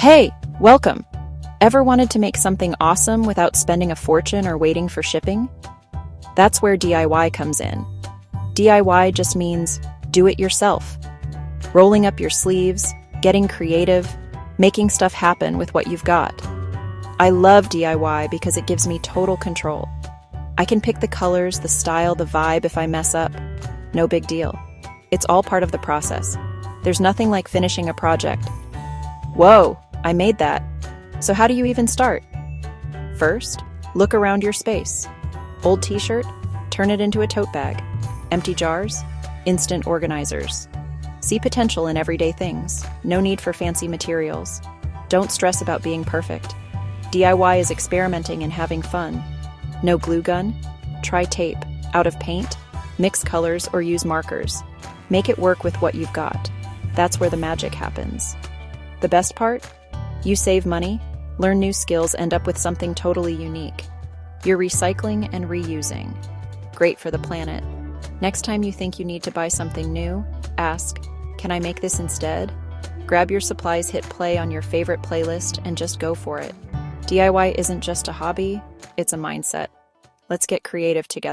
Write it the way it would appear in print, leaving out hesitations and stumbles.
Hey, welcome! Ever wanted to make something awesome without spending a fortune or waiting for shipping? That's where DIY comes in. DIY just means do it yourself. Rolling up your sleeves, getting creative, making stuff happen with what you've got. I love DIY because it gives me total control. I can pick the colors, the style, the vibe if I mess up. No big deal. It's all part of the process. There's nothing like finishing a project. Whoa, I made that. So how do you even start? First, look around your space. Old t-shirt? Turn it into a tote bag. Empty jars? Instant organizers. See potential in everyday things. No need for fancy materials. Don't stress about being perfect. DIY is experimenting and having fun. No glue gun? Try tape. Out of paint? Mix colors or use markers. Make it work with what you've got. That's where the magic happens. The best part? You save money, learn new skills, end up with something totally unique. You're recycling and reusing. Great for the planet. Next time you think you need to buy something new, ask, can I make this instead? Grab your supplies, hit play on your favorite playlist, and just go for it. DIY isn't just a hobby, it's a mindset. Let's get creative together.